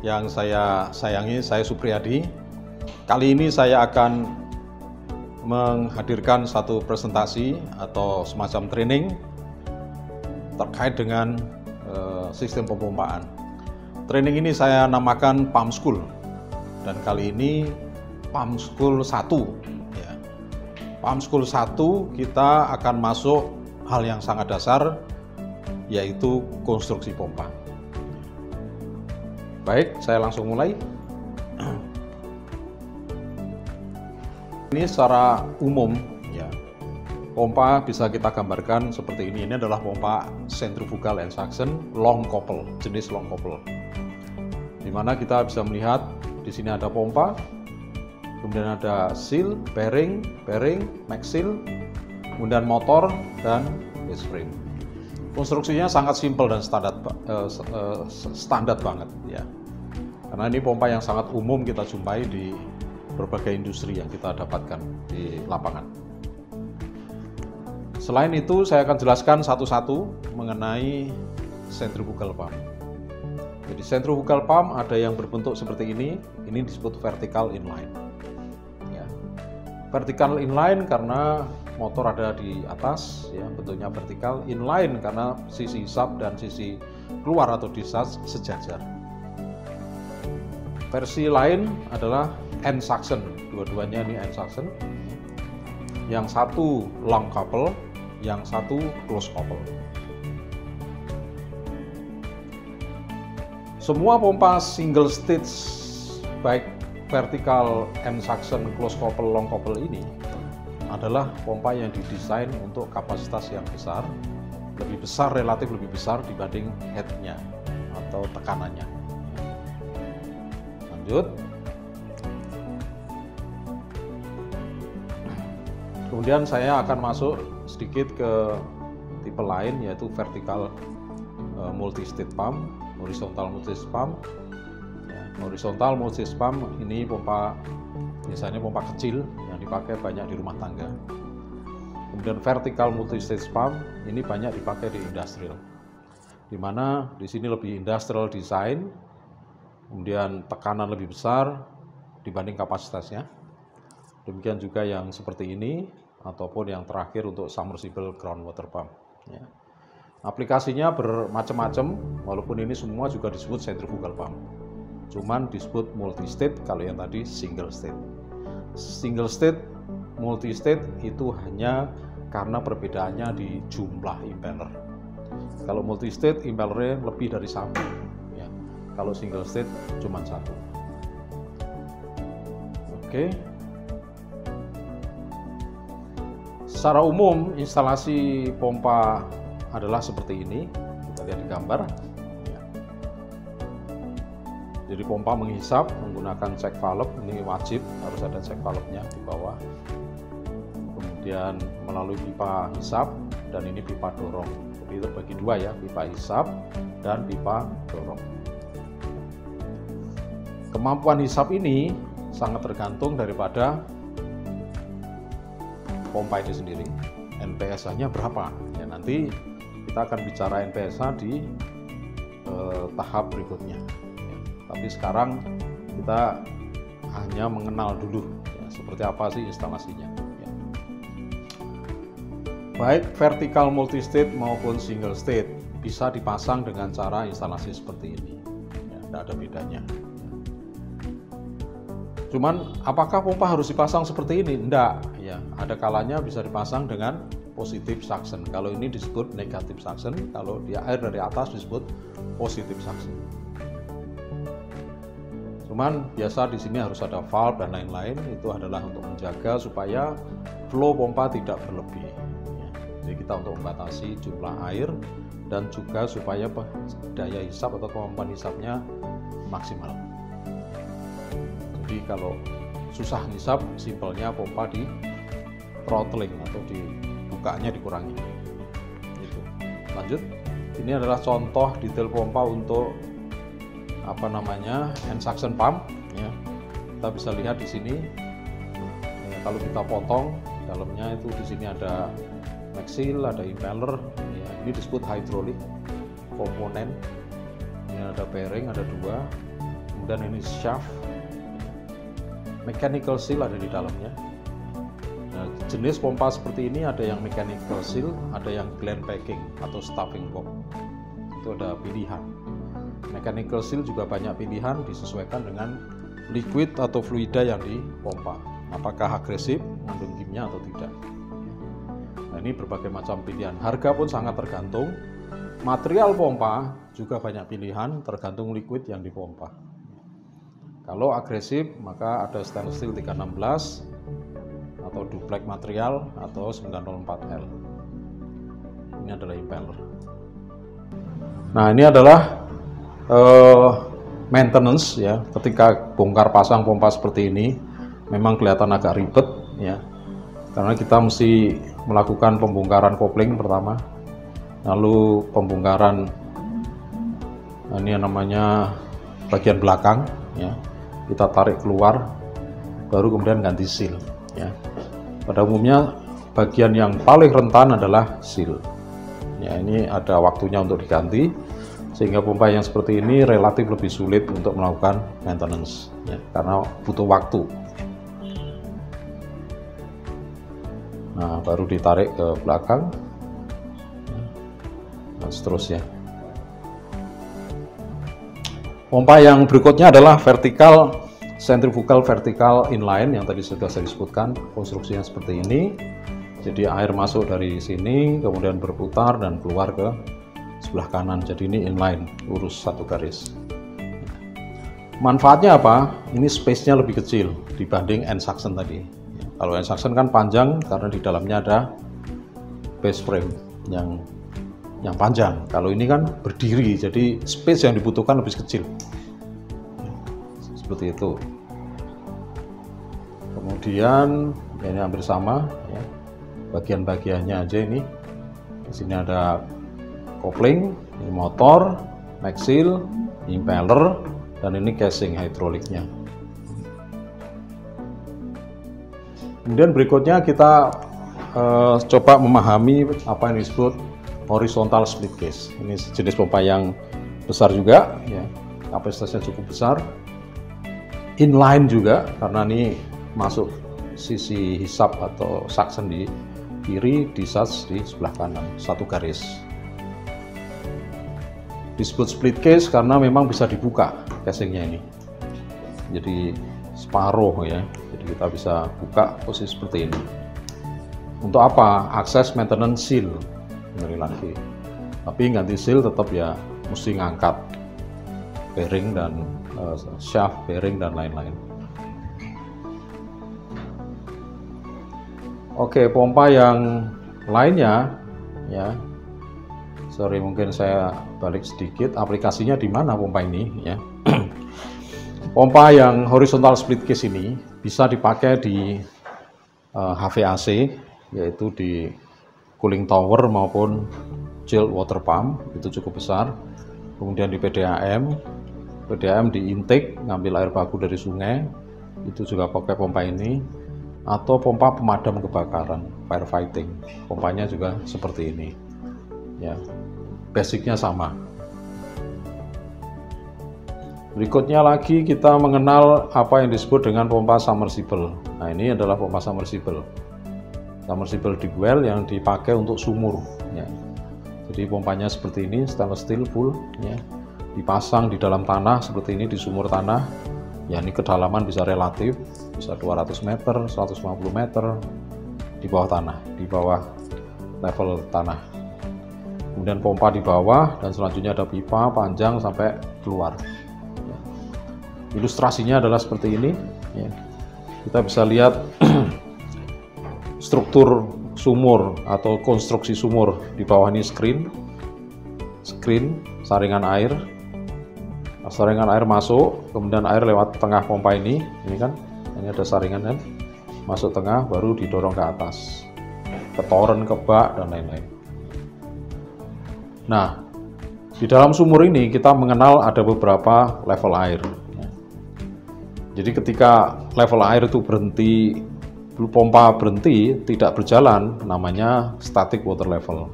Yang saya sayangi, saya Supriyadi. Kali ini saya akan menghadirkan satu presentasi atau semacam training terkait dengan sistem pemompaan. Training ini saya namakan Pump School, dan kali ini Pump School 1. Ya. Pump School 1 kita akan masuk hal yang sangat dasar, yaitu konstruksi pompa. Baik, saya langsung mulai. Ini secara umum, ya, pompa bisa kita gambarkan seperti ini. Ini adalah pompa centrifugal and suction long couple, jenis long couple. Di mana kita bisa melihat di sini ada pompa, kemudian ada seal, bearing, max seal, kemudian motor dan base frame. Konstruksinya sangat simpel dan standar banget, ya. Karena ini pompa yang sangat umum kita jumpai di berbagai industri yang kita dapatkan di lapangan. Selain itu, saya akan jelaskan satu-satu mengenai centrifugal pump. Jadi centrifugal pump ada yang berbentuk seperti ini disebut vertical inline. Ya. Vertical inline karena motor ada di atas, ya, bentuknya vertikal. Inline karena sisi hisap dan sisi keluar atau discharge sejajar. Versi lain adalah end suction, dua-duanya ini end suction. Yang satu long couple, yang satu close couple. Semua pompa single stage, baik vertical end suction, close couple, long couple ini adalah pompa yang didesain untuk kapasitas yang besar, relatif lebih besar dibanding headnya atau tekanannya. Lanjut. Kemudian saya akan masuk sedikit ke tipe lain, yaitu vertical multi-stage pump, horizontal multi-stage pump. Ya, horizontal multi-stage pump ini pompa, misalnya pompa kecil yang dipakai banyak di rumah tangga. Kemudian vertical multi-stage pump ini banyak dipakai di industrial, di mana di sini lebih industrial design, kemudian tekanan lebih besar dibanding kapasitasnya. Demikian juga yang seperti ini, ataupun yang terakhir untuk submersible groundwater pump. Ya. Aplikasinya bermacam-macam, walaupun ini semua juga disebut centrifugal pump. Cuman disebut multi-state, kalau yang tadi single state. Single state, multi-state itu hanya karena perbedaannya di jumlah impeller. Kalau multi-state, impellernya lebih dari satu. Ya. Kalau single state, cuma satu. Oke. Secara umum, instalasi pompa adalah seperti ini. Kita lihat di gambar. Ya. Jadi pompa menghisap menggunakan check valve, ini wajib harus ada check valve-nya di bawah. Kemudian melalui pipa hisap dan ini pipa dorong. Jadi terbagi dua, ya, pipa hisap dan pipa dorong. Kemampuan hisap ini sangat tergantung daripada pompa itu sendiri. NPSH-nya berapa? Ya, nanti kita akan bicara NPSH di tahap berikutnya. Ya, tapi sekarang kita hanya mengenal dulu, ya, seperti apa sih instalasinya. Ya. Baik vertical multi-state maupun single state bisa dipasang dengan cara instalasi seperti ini. Ya, tidak ada bedanya. Cuman apakah pompa harus dipasang seperti ini? Enggak, ya. Ada kalanya bisa dipasang dengan positive suction. Kalau ini disebut negative suction, kalau dia air dari atas disebut positive suction. Cuman biasa di sini harus ada valve dan lain-lain, itu adalah untuk menjaga supaya flow pompa tidak berlebih. Ya. Jadi kita untuk membatasi jumlah air dan juga supaya daya hisap atau kemampuan hisapnya maksimal. Jadi kalau susah ngisap, simpelnya pompa di throttling atau dibukanya dikurangi. Gitu. Lanjut, ini adalah contoh detail pompa untuk end suction pump. Ya. Kita bisa lihat di sini kalau kita potong dalamnya itu di sini ada maxil, ada impeller, ya, ini disebut hydraulic komponen. Ini ada bearing, ada 2, kemudian ini shaft, mechanical seal ada di dalamnya. Nah, jenis pompa seperti ini ada yang mechanical seal, ada yang gland packing atau stuffing pump. Itu ada pilihan. Mechanical seal juga banyak pilihan, disesuaikan dengan liquid atau fluida yang dipompa. Apakah agresif, mengandung kimia atau tidak. Nah, ini berbagai macam pilihan. Harga pun sangat tergantung. Material pompa juga banyak pilihan, tergantung liquid yang dipompa. Kalau agresif, maka ada stainless steel 316 atau duplex material atau 904L. Ini adalah impeller. Nah, ini adalah maintenance ya. Ketika bongkar pasang pompa seperti ini, memang kelihatan agak ribet ya. Karena kita mesti melakukan pembongkaran kopling pertama, lalu pembongkaran ini yang namanya bagian belakang ya, kita tarik keluar, baru kemudian ganti seal ya. Pada umumnya bagian yang paling rentan adalah seal ya, ini ada waktunya untuk diganti, sehingga pompa yang seperti ini relatif lebih sulit untuk melakukan maintenance ya, karena butuh waktu. Nah, baru ditarik ke belakang dan seterusnya. Pompa yang berikutnya adalah vertical centrifugal vertical inline yang tadi sudah saya sebutkan. Konstruksinya seperti ini. Jadi air masuk dari sini, kemudian berputar dan keluar ke sebelah kanan. Jadi ini inline, lurus satu garis. Manfaatnya apa? Ini space-nya lebih kecil dibanding end suction tadi. Kalau end suction kan panjang karena di dalamnya ada base frame yang panjang. Kalau ini kan berdiri, jadi space yang dibutuhkan lebih kecil. Seperti itu. Kemudian ini hampir sama ya. Bagian-bagiannya aja ini. Di sini ada kopling, ini motor, maxil, impeller, dan ini casing hydrauliknya. Kemudian berikutnya kita coba memahami apa yang disebut horizontal split case. Ini jenis pompa yang besar juga, ya, kapasitasnya cukup besar. Inline juga, karena ini masuk sisi hisap atau suction di kiri, discharge di sebelah kanan, satu garis. Disebut split case karena memang bisa dibuka casingnya ini. Jadi separuh ya, jadi kita bisa buka posisi seperti ini. Untuk apa? Akses maintenance seal, kembali lagi. Tapi ganti seal tetap ya mesti ngangkat bearing dan shaft bearing dan lain-lain. Oke, pompa yang lainnya ya. Sorry, mungkin saya balik sedikit. Aplikasinya di mana pompa ini ya? Pompa yang horizontal split case ini bisa dipakai di HVAC, yaitu di cooling tower maupun chilled water pump, itu cukup besar. Kemudian di PDAM di intake, ngambil air baku dari sungai, itu juga pakai pompa ini. Atau pompa pemadam kebakaran, firefighting, pompanya juga seperti ini. Ya, basicnya sama. Berikutnya lagi kita mengenal apa yang disebut dengan pompa submersible. Nah, ini adalah pompa submersible. Submersible deep well yang dipakai untuk sumur. Ya. Jadi pompanya seperti ini, stainless steel full. Ya. Dipasang di dalam tanah seperti ini, di sumur tanah. Ya, ini kedalaman bisa relatif, bisa 200 meter, 150 meter di bawah tanah, di bawah level tanah. Kemudian pompa di bawah dan selanjutnya ada pipa panjang sampai keluar. Ilustrasinya adalah seperti ini ya. Kita bisa lihat struktur sumur atau konstruksi sumur. Di bawah ini screen saringan air. Saringan air masuk, kemudian air lewat tengah pompa ini kan, ini ada saringan kan, masuk tengah baru didorong ke atas, ke toren, ke bak dan lain-lain. Nah, di dalam sumur ini kita mengenal ada beberapa level air. Jadi ketika level air itu berhenti pompa berhenti, tidak berjalan, namanya static water level.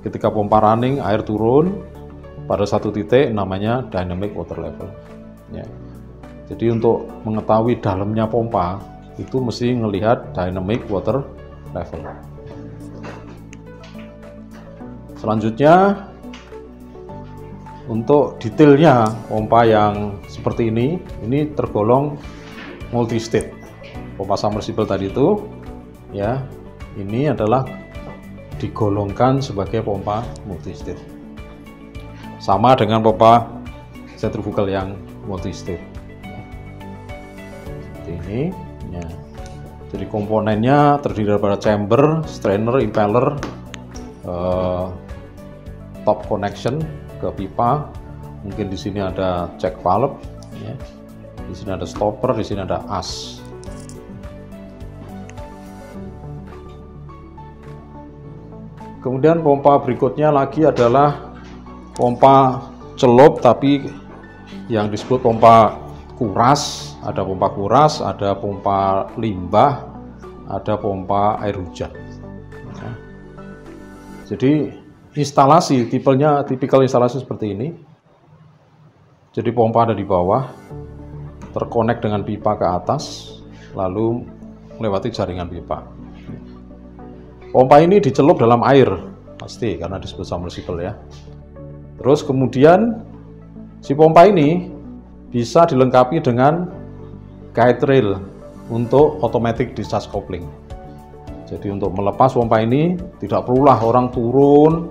Ketika pompa running, air turun pada satu titik, namanya dynamic water level. Ya. Jadi untuk mengetahui dalamnya pompa itu mesti melihat dynamic water level. Selanjutnya, untuk detailnya pompa yang seperti ini tergolong multi state. Pompa submersible tadi itu, ya, ini adalah digolongkan sebagai pompa multi state. Sama dengan pompa centrifugal yang multi state. Seperti ini, ya. Jadi komponennya terdiri dari chamber, strainer, impeller, top connection ke pipa. Mungkin di sini ada check valve, ya. Di sini ada stopper, di sini ada as. Kemudian pompa berikutnya lagi adalah pompa celup, tapi yang disebut pompa kuras. Ada pompa kuras, ada pompa limbah, ada pompa air hujan. Ya. Jadi instalasi tipikal instalasi seperti ini. Jadi pompa ada di bawah, terkonek dengan pipa ke atas, lalu melewati jaringan pipa. Pompa ini dicelup dalam air, pasti karena disebut submersible ya. Terus kemudian si pompa ini bisa dilengkapi dengan guide rail untuk automatic discharge coupling. Jadi untuk melepas pompa ini tidak perlulah orang turun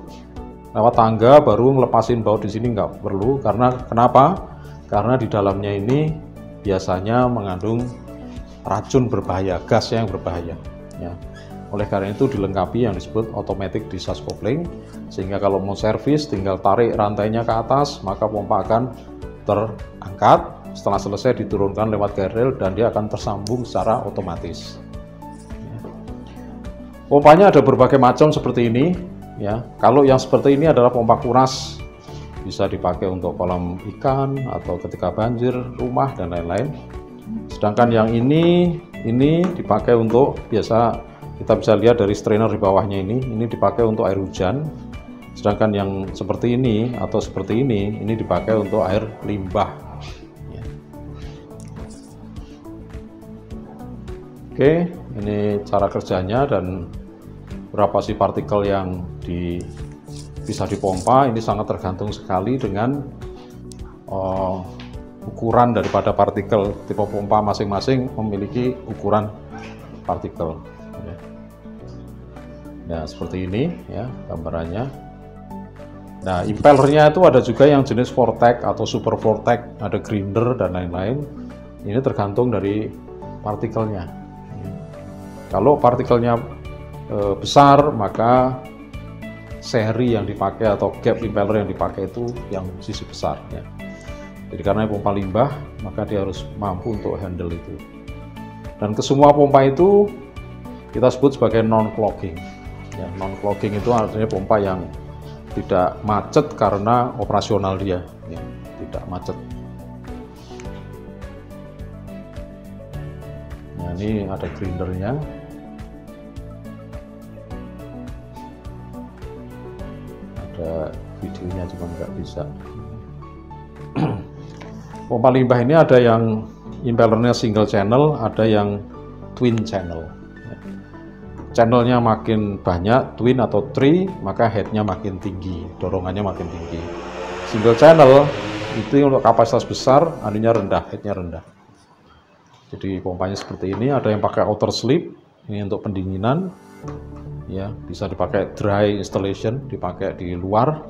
lewat tangga baru ngelepasin baut di sini, nggak perlu. Karena kenapa? Karena di dalamnya ini biasanya mengandung racun berbahaya, gas yang berbahaya. Ya. Oleh karena itu dilengkapi yang disebut automatic discharge coupling, sehingga kalau mau servis tinggal tarik rantainya ke atas, maka pompa akan terangkat. Setelah selesai diturunkan lewat guide rail dan dia akan tersambung secara otomatis. Pompanya ada berbagai macam seperti ini. Ya, kalau yang seperti ini adalah pompa kuras, bisa dipakai untuk kolam ikan atau ketika banjir rumah dan lain-lain. Sedangkan yang ini dipakai untuk biasa. Kita bisa lihat dari strainer di bawahnya ini dipakai untuk air hujan. Sedangkan yang seperti ini atau seperti ini dipakai untuk air limbah. Ya. Oke, ini cara kerjanya dan berapa sih partikel yang bisa dipompa. Ini sangat tergantung sekali dengan ukuran daripada partikel. Tipe pompa masing-masing memiliki ukuran partikel. Nah, seperti ini ya gambarannya. Nah, impellernya itu ada juga yang jenis vortex atau super vortex, ada grinder dan lain-lain. Ini tergantung dari partikelnya. Kalau partikelnya besar, maka seri yang dipakai atau gap impeller yang dipakai itu yang sisi besar. Ya. Jadi karena pompa limbah, maka dia harus mampu untuk handle itu. Dan kesemua pompa itu kita sebut sebagai non-clogging. Ya, non-clogging itu artinya pompa yang tidak macet karena operasional dia, ya, tidak macet. Nah, ini ada grindernya. Ada videonya cuma nggak bisa. Pompa limbah ini ada yang impellernya single channel, ada yang twin channel. Channelnya makin banyak, twin atau three, maka headnya makin tinggi, dorongannya makin tinggi. Single channel itu untuk kapasitas besar, anunya rendah, headnya rendah. Jadi pompanya seperti ini. Ada yang pakai outer sleeve, ini untuk pendinginan, ya bisa dipakai dry installation, dipakai di luar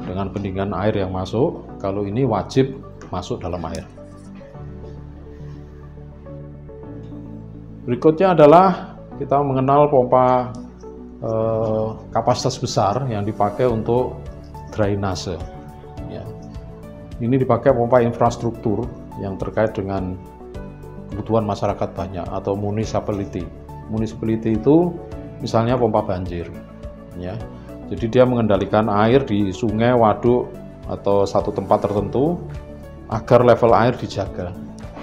dengan pendinginan air yang masuk. Kalau ini wajib masuk dalam air. Berikutnya adalah kita mengenal pompa kapasitas besar yang dipakai untuk drainase. Ya. Ini dipakai pompa infrastruktur yang terkait dengan kebutuhan masyarakat banyak atau municipality. Municipality itu misalnya pompa banjir. Ya. Jadi dia mengendalikan air di sungai, waduk atau satu tempat tertentu agar level air dijaga.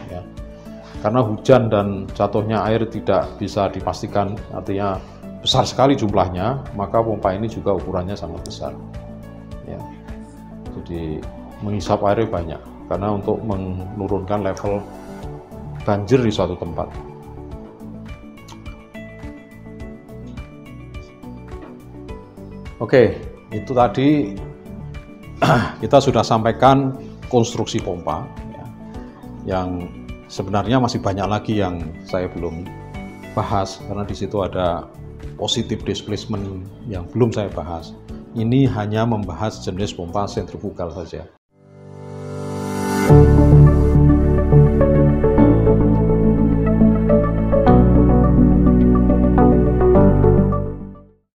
Ya. karena hujan dan jatuhnya air tidak bisa dipastikan, artinya besar sekali jumlahnya, maka pompa ini juga ukurannya sangat besar. Ya. Jadi menghisap airnya banyak, karena untuk menurunkan level banjir di suatu tempat. Oke, itu tadi kita sudah sampaikan konstruksi pompa, ya, yang sebenarnya masih banyak lagi yang saya belum bahas, karena di situ ada positive displacement yang belum saya bahas. Ini hanya membahas jenis pompa sentrifugal saja.